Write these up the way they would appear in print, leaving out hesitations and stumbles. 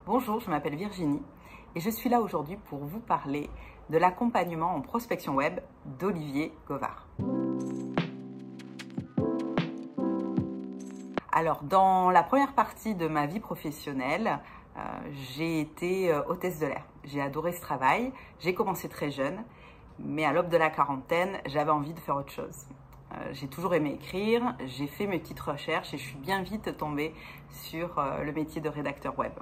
Bonjour, je m'appelle Virginie et je suis là aujourd'hui pour vous parler de l'accompagnement en prospection web d'Olivier Govard. Alors, dans la première partie de ma vie professionnelle, j'ai été hôtesse de l'air. J'ai adoré ce travail, j'ai commencé très jeune, mais à l'aube de la quarantaine, j'avais envie de faire autre chose. J'ai toujours aimé écrire, j'ai fait mes petites recherches et je suis bien vite tombée sur le métier de rédacteur web.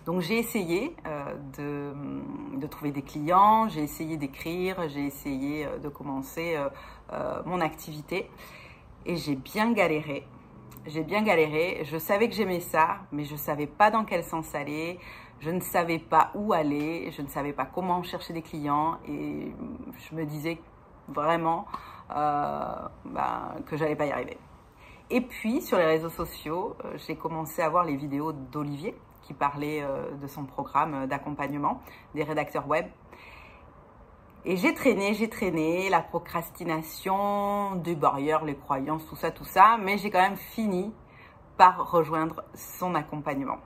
Donc j'ai essayé de trouver des clients, j'ai essayé d'écrire, j'ai essayé de commencer mon activité et j'ai bien galéré. Je savais que j'aimais ça, mais je ne savais pas dans quel sens aller, je ne savais pas où aller, je ne savais pas comment chercher des clients et je me disais vraiment que j'allais pas y arriver. Et puis sur les réseaux sociaux, j'ai commencé à voir les vidéos d'Olivier qui parlait de son programme d'accompagnement des rédacteurs web. Et j'ai traîné, la procrastination, des barrières, les croyances, tout ça, mais j'ai quand même fini par rejoindre son accompagnement.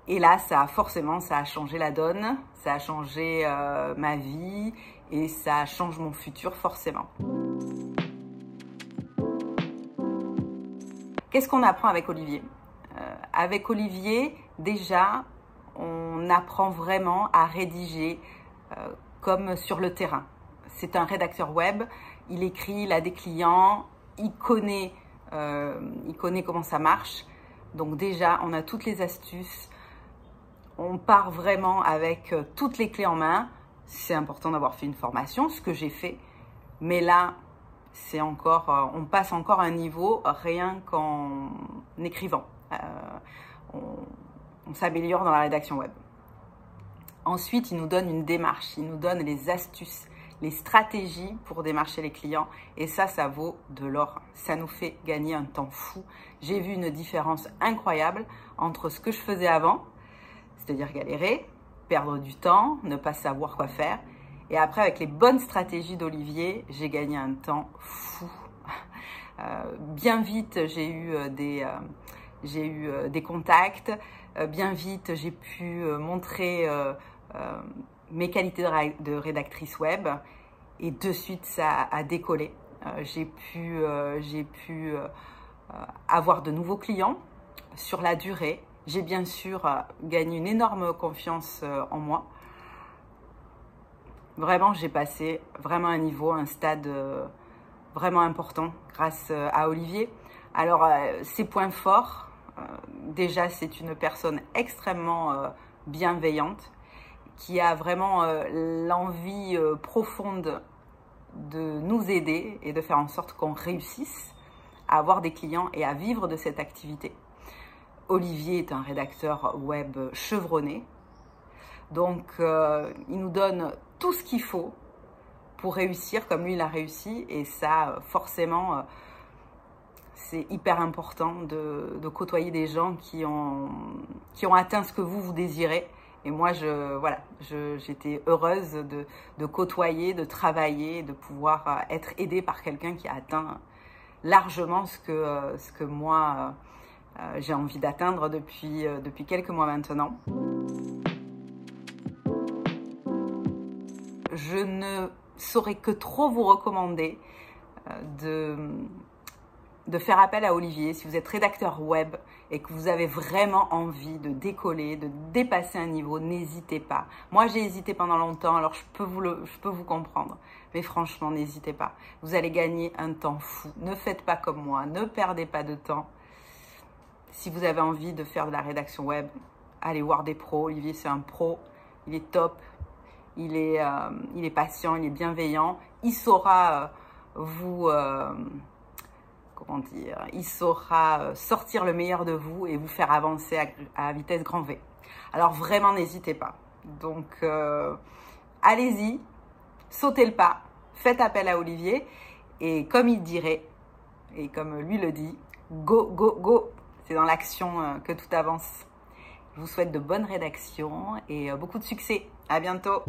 Et là, ça a changé la donne, ça a changé ma vie et ça change mon futur forcément. Qu'est-ce qu'on apprend avec Olivier ? Avec Olivier, déjà, on apprend vraiment à rédiger comme sur le terrain. C'est un rédacteur web, il écrit, il a des clients, il connaît comment ça marche. Donc déjà, on a toutes les astuces. On part vraiment avec toutes les clés en main. C'est important d'avoir fait une formation, ce que j'ai fait. Mais là, c'est encore, on passe encore un niveau rien qu'en écrivant. On s'améliore dans la rédaction web. Ensuite, il nous donne une démarche, il nous donne les astuces, les stratégies pour démarcher les clients. Et ça vaut de l'or. Ça nous fait gagner un temps fou. J'ai vu une différence incroyable entre ce que je faisais avant, c'est-à-dire galérer, perdre du temps, ne pas savoir quoi faire. Et après, avec les bonnes stratégies d'Olivier, j'ai gagné un temps fou. Bien vite, j'ai eu des contacts. Bien vite, j'ai pu montrer mes qualités de rédactrice web. Et de suite, ça a décollé. J'ai pu avoir de nouveaux clients sur la durée. J'ai bien sûr gagné une énorme confiance en moi. Vraiment, j'ai passé vraiment un niveau, un stade vraiment important grâce à Olivier. Alors, ses points forts, déjà, c'est une personne extrêmement bienveillante qui a vraiment l'envie profonde de nous aider et de faire en sorte qu'on réussisse à avoir des clients et à vivre de cette activité. Olivier est un rédacteur web chevronné, donc il nous donne tout ce qu'il faut pour réussir comme lui il a réussi et ça forcément c'est hyper important de côtoyer des gens qui ont atteint ce que vous désirez et moi j'étais heureuse de côtoyer, de travailler, de pouvoir être aidée par quelqu'un qui a atteint largement ce que moi j'ai envie d'atteindre depuis quelques mois maintenant. Je ne saurais que trop vous recommander de faire appel à Olivier si vous êtes rédacteur web et que vous avez vraiment envie de décoller, de dépasser un niveau, n'hésitez pas. Moi, j'ai hésité pendant longtemps, alors je peux vous comprendre. Mais franchement, n'hésitez pas. Vous allez gagner un temps fou. Ne faites pas comme moi, ne perdez pas de temps. Si vous avez envie de faire de la rédaction web, allez voir des pros. Olivier, c'est un pro, il est top. Il est patient, il est bienveillant. Il saura il saura sortir le meilleur de vous et vous faire avancer à vitesse grand V. Alors vraiment, n'hésitez pas. Donc, allez-y, sautez le pas, faites appel à Olivier et comme il dirait, et comme lui le dit, go, go, go. C'est dans l'action que tout avance. Je vous souhaite de bonnes rédactions et beaucoup de succès. À bientôt.